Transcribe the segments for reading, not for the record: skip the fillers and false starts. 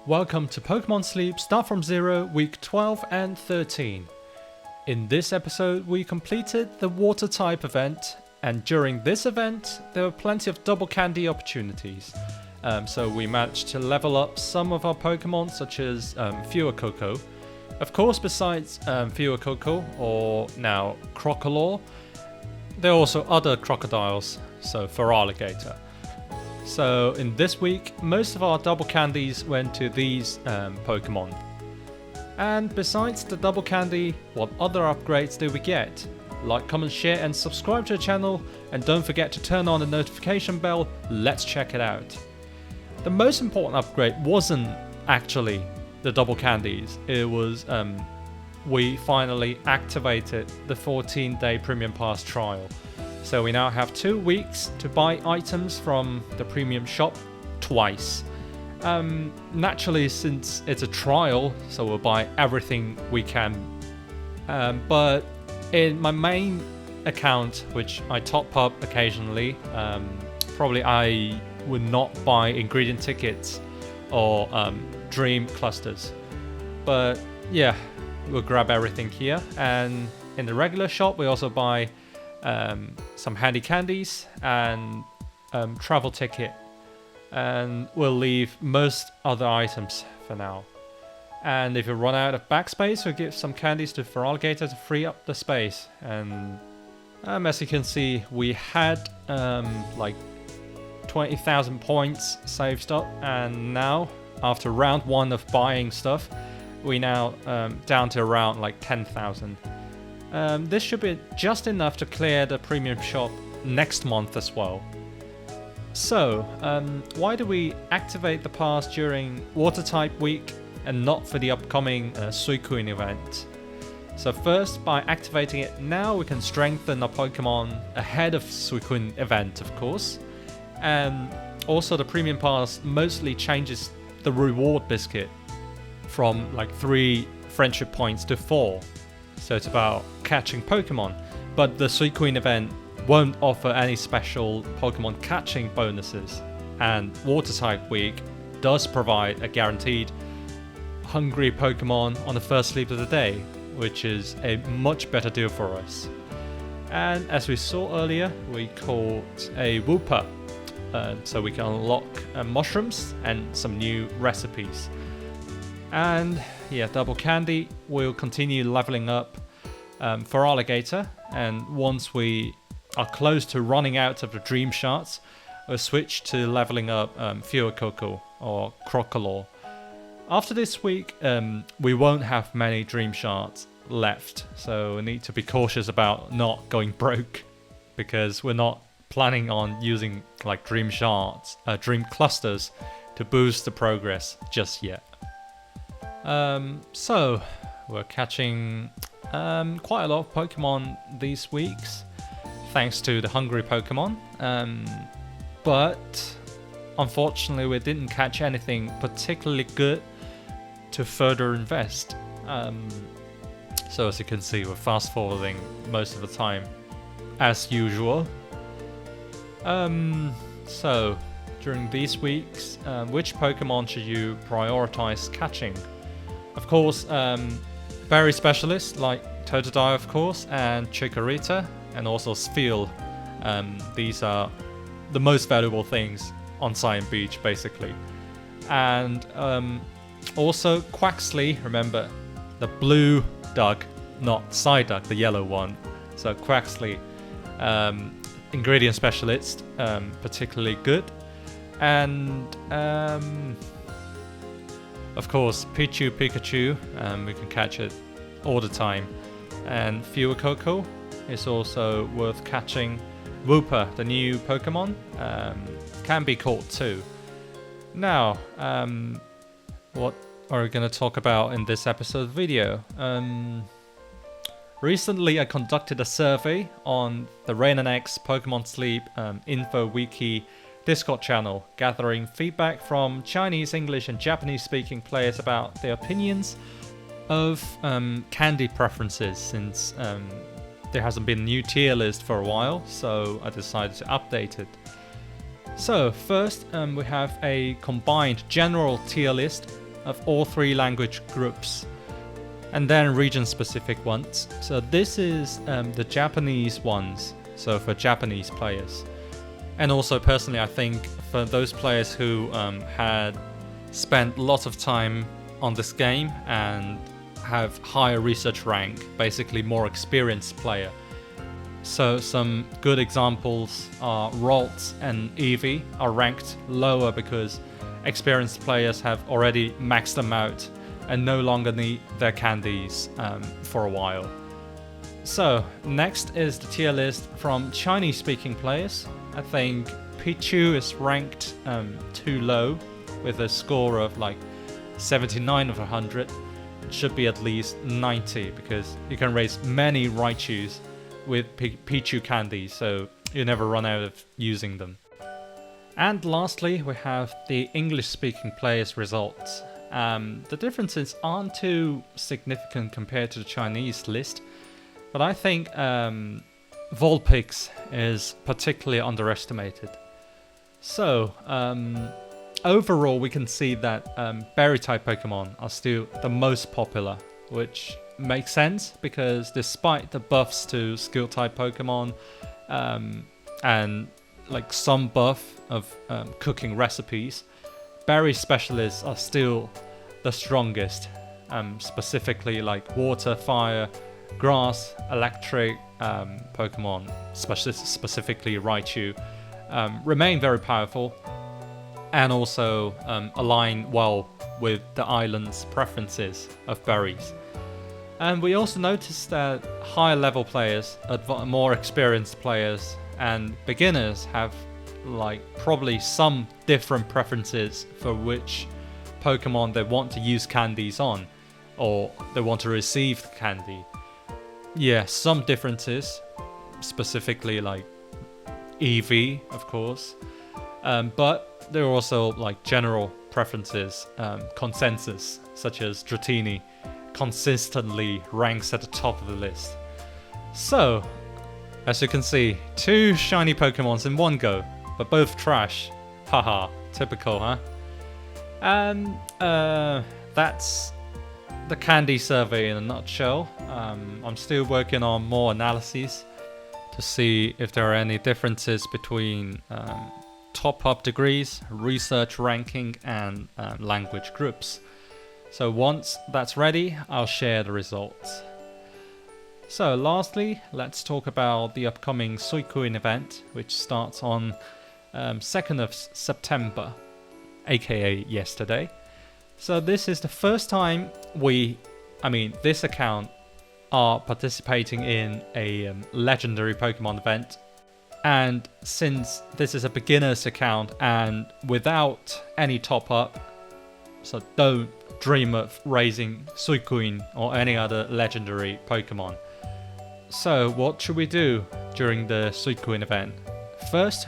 Welcome to Pokémon Sleep Start from Zero, Week 12 and 13. In this episode, we completed the Water type event, and during this event, there were plenty of double candy opportunities. So we managed to level up some of our Pokémon, such as Fuecoco. Of course, besides Fuecoco, or now Crocodile, there are also other crocodiles, so Feraligatr. So in this week, most of our double candies went to these Pokemon. And besides the double candy, what other upgrades did we get? Like, comment, share and subscribe to the channel, and don't forget to turn on the notification bell. Let's check it out. The most important upgrade wasn't actually the double candies. It was we finally activated the 14-day Premium Pass trial. So we now have 2 weeks to buy items from the premium shop twice. Naturally, since it's a trial, so we'll buy everything we can. But in my main account, which I top up occasionally, probably I would not buy ingredient tickets or dream clusters. But yeah, we'll grab everything here. And in the regular shop, we also buy some handy candies and travel ticket, and we'll leave most other items for now. And if we run out of backspace, we'll give some candies to Feraligatr to free up the space. And as you can see, we had like 20,000 points saved up, and now after round 1 of buying stuff, we now down to around like 10,000. This should be just enough to clear the premium shop next month as well. So, why do we activate the pass during Water type week and not for the upcoming Suicune event? So first, by activating it now, we can strengthen our Pokemon ahead of Suicune event, of course. And also the premium pass mostly changes the reward biscuit from like 3 friendship points to 4. So it's about catching Pokemon, but the Suicune event won't offer any special Pokemon catching bonuses, and Water type week does provide a guaranteed hungry Pokemon on the first sleep of the day, which is a much better deal for us. And as we saw earlier, we caught a Wooper, so we can unlock mushrooms and some new recipes. And yeah, double candy will continue leveling up Feraligatr, and once we are close to running out of the dream shards, we'll switch to leveling up Fuecoco or Crocodile. After this week, we won't have many dream shards left, so we need to be cautious about not going broke, because we're not planning on using like dream shards, dream clusters to boost the progress just yet. So we're catching quite a lot of Pokemon these weeks, thanks to the hungry Pokemon. But unfortunately, we didn't catch anything particularly good to further invest. So as you can see, we're fast forwarding most of the time, as usual. So during these weeks, which Pokemon should you prioritize catching? Of course, berry specialists like Totodile, of course, and Chikorita, and also Spheal. These are the most valuable things on Cyan Beach, basically. And also Quaxley, remember, the blue duck, not Psyduck, the yellow one. So Quaxley, ingredient specialist, particularly good. And of course, Pikachu, we can catch it all the time. And Fuecoco is also worth catching. Wooper, the new Pokemon, can be caught too. Now, what are we going to talk about in this episode video? Recently, I conducted a survey on the RaenonX Pokémon Sleep Info Wiki Discord channel, gathering feedback from Chinese, English and Japanese speaking players about their opinions of candy preferences, since there hasn't been a new tier list for a while, so I decided to update it. So first we have a combined general tier list of all 3 language groups, and then region-specific ones. So this is the Japanese ones, so for Japanese players. And also personally, I think for those players who had spent lots of time on this game and have higher research rank, basically more experienced player. So some good examples are Ralts and Eevee are ranked lower because experienced players have already maxed them out and no longer need their candies for a while. So next is the tier list from Chinese speaking players. I think Pichu is ranked too low with a score of like 79 of 100. It should be at least 90 because you can raise many Raichus with Pichu candies, so you never run out of using them. And lastly, we have the English-speaking players' results. The differences aren't too significant compared to the Chinese list, but I think Vulpix is particularly underestimated. So, overall we can see that berry-type Pokemon are still the most popular, which makes sense because despite the buffs to skill-type Pokemon and like some buff of cooking recipes, berry specialists are still the strongest, specifically like water, fire, grass, electric Pokemon, specifically Raichu, remain very powerful and also align well with the island's preferences of berries. And we also noticed that higher level players, more experienced players and beginners have like probably some different preferences for which Pokemon they want to use candies on, or they want to receive the candy. Yeah, some differences, specifically like Eevee, of course, but there are also like general preferences, consensus, such as Dratini consistently ranks at the top of the list. So, as you can see, 2 shiny Pokemons in one go, but both trash. Haha, typical, huh? And that's the candy survey in a nutshell. I'm still working on more analyses to see if there are any differences between top-up degrees, research ranking, and language groups. So once that's ready, I'll share the results. So lastly, let's talk about the upcoming Suicune event, which starts on 2nd of September, aka yesterday. So this is the first time this account are participating in a legendary Pokemon event. And since this is a beginner's account and without any top up, so don't dream of raising Suicune or any other legendary Pokemon. So what should we do during the Suicune event? First,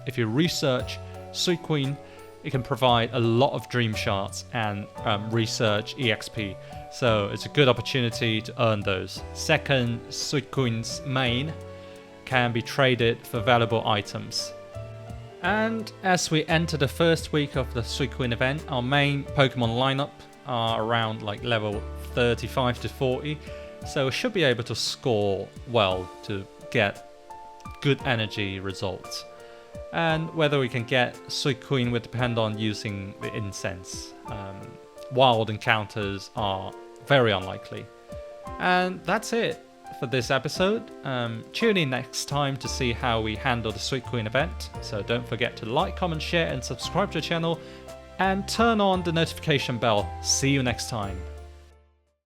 if you research Suicune, it can provide a lot of Dream Shards and research EXP, so it's a good opportunity to earn those. Second, Suicune's mane can be traded for valuable items. And as we enter the first week of the Suicune event, our main Pokemon lineup are around like level 35 to 40, so we should be able to score well to get good energy results. And whether we can get Suicune will depend on using the incense. Wild encounters are very unlikely. And that's it for this episode. Tune in next time to see how we handle the Suicune event. So don't forget to like, comment, share and subscribe to the channel. And turn on the notification bell. See you next time.